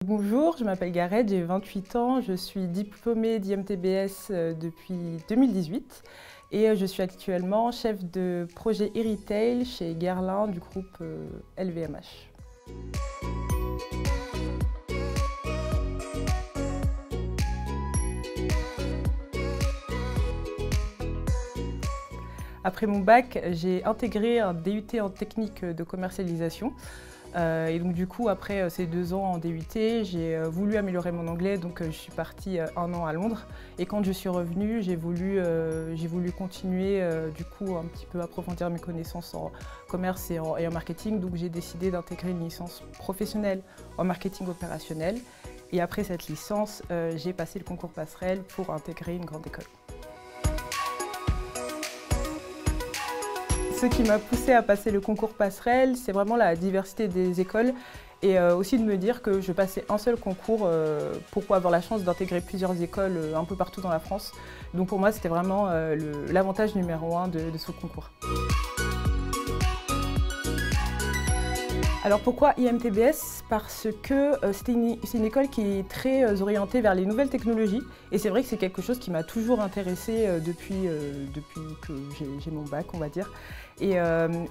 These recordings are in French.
Bonjour, je m'appelle Gareth, j'ai 28 ans, je suis diplômée d'IMTBS depuis 2018 et je suis actuellement chef de projet e-retail chez Guerlain du groupe LVMH. Après mon bac, j'ai intégré un DUT en technique de commercialisation. Et donc du coup, après ces 2 ans en DUT, j'ai voulu améliorer mon anglais, donc je suis partie 1 an à Londres. Et quand je suis revenue, j'ai voulu continuer du coup un petit peu approfondir mes connaissances en commerce et en marketing. Donc j'ai décidé d'intégrer une licence professionnelle en marketing opérationnel. Et après cette licence, j'ai passé le concours passerelle pour intégrer une grande école. Ce qui m'a poussée à passer le concours passerelle, c'est vraiment la diversité des écoles et aussi de me dire que je passais un seul concours pour avoir la chance d'intégrer plusieurs écoles un peu partout dans la France. Donc pour moi, c'était vraiment l'avantage numéro 1 de ce concours. Alors pourquoi IMTBS? Parce que c'est une école qui est très orientée vers les nouvelles technologies et c'est vrai que c'est quelque chose qui m'a toujours intéressée depuis que j'ai mon bac, on va dire. Et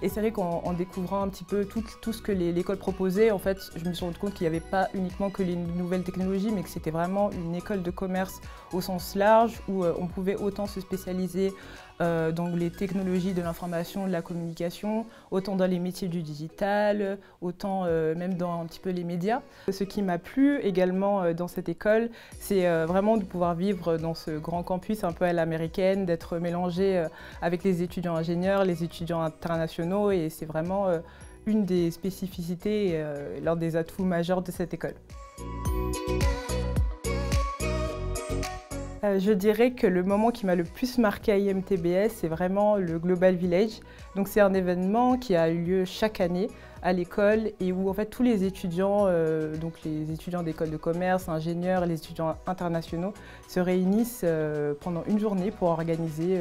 c'est vrai qu'en découvrant un petit peu tout ce que l'école proposait, en fait, je me suis rendu compte qu'il n'y avait pas uniquement que les nouvelles technologies, mais que c'était vraiment une école de commerce au sens large où on pouvait autant se spécialiser dans les technologies de l'information, de la communication, autant dans les métiers du digital, autant même dans un petit peu les médias. Ce qui m'a plu également dans cette école, c'est vraiment de pouvoir vivre dans ce grand campus un peu à l'américaine, d'être mélangé avec les étudiants ingénieurs, les étudiants internationaux et c'est vraiment une des spécificités et l'un des atouts majeurs de cette école. Je dirais que le moment qui m'a le plus marqué à IMTBS, c'est vraiment le Global Village. Donc c'est un événement qui a eu lieu chaque année à l'école et où en fait tous les étudiants, donc les étudiants d'école de commerce, ingénieurs, les étudiants internationaux se réunissent pendant une journée pour organiser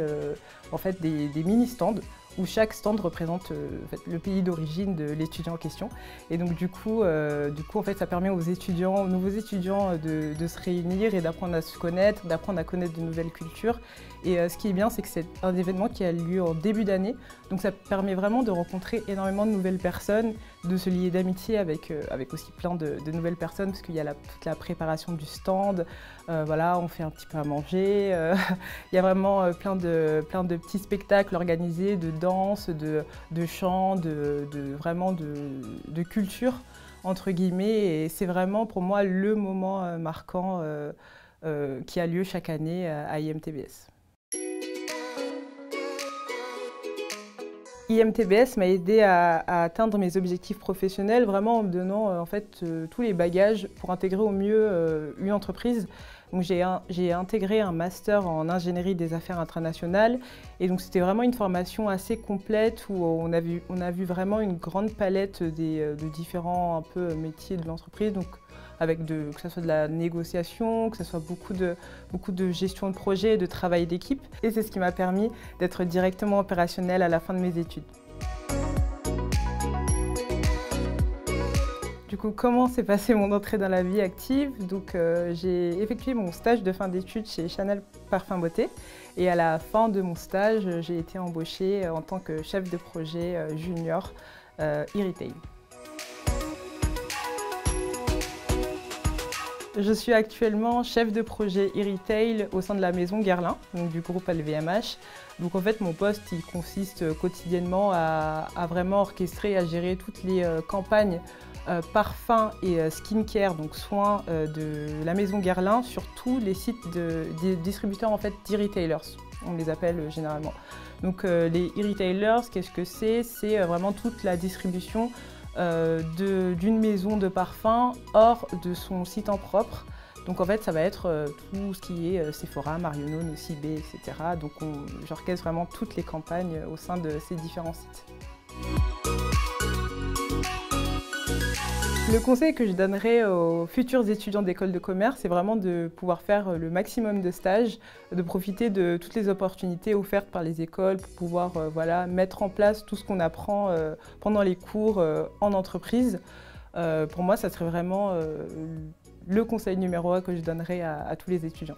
en fait des mini-stands où chaque stand représente en fait, le pays d'origine de l'étudiant en question. Et donc du coup en fait, ça permet aux nouveaux étudiants de se réunir et d'apprendre à se connaître, d'apprendre à connaître de nouvelles cultures. Et ce qui est bien, c'est que c'est un événement qui a lieu en début d'année. Donc ça permet vraiment de rencontrer énormément de nouvelles personnes, de se lier d'amitié avec aussi plein de nouvelles personnes, parce qu'il y a toute la préparation du stand, voilà, on fait un petit peu à manger. Il y a vraiment plein de petits spectacles organisés, de danse, de chant, vraiment de culture, entre guillemets. Et c'est vraiment pour moi le moment marquant qui a lieu chaque année à IMTBS. IMTBS m'a aidé à atteindre mes objectifs professionnels, vraiment en me donnant en fait, tous les bagages pour intégrer au mieux une entreprise. Donc j'ai intégré un master en ingénierie des affaires internationales et donc c'était vraiment une formation assez complète où on a vu vraiment une grande palette de différents un peu, métiers de l'entreprise. Donc avec que ce soit de la négociation, que ce soit beaucoup de gestion de projet, de travail d'équipe. Et c'est ce qui m'a permis d'être directement opérationnelle à la fin de mes études. Du coup, comment s'est passée mon entrée dans la vie active? Donc, j'ai effectué mon stage de fin d'études chez Chanel Parfum Beauté. Et à la fin de mon stage, j'ai été embauchée en tant que chef de projet junior e-retail. Je suis actuellement chef de projet e-retail au sein de la maison Guerlain, donc du groupe LVMH. Donc en fait, mon poste il consiste quotidiennement à vraiment orchestrer, à gérer toutes les campagnes parfums et skincare, donc soins de la maison Guerlain sur tous les sites des distributeurs en fait, d'e-retailers, on les appelle généralement. Donc les e-retailers, qu'est-ce que c'est? C'est vraiment toute la distribution d'une maison de parfum hors de son site en propre. Donc en fait ça va être tout ce qui est Sephora, Marionneau, Nocibé, etc. Donc j'orchestre vraiment toutes les campagnes au sein de ces différents sites. Le conseil que je donnerais aux futurs étudiants d'école de commerce, c'est vraiment de pouvoir faire le maximum de stages, de profiter de toutes les opportunités offertes par les écoles pour pouvoir voilà, mettre en place tout ce qu'on apprend pendant les cours en entreprise. Pour moi, ça serait vraiment le conseil numéro 1 que je donnerais à tous les étudiants.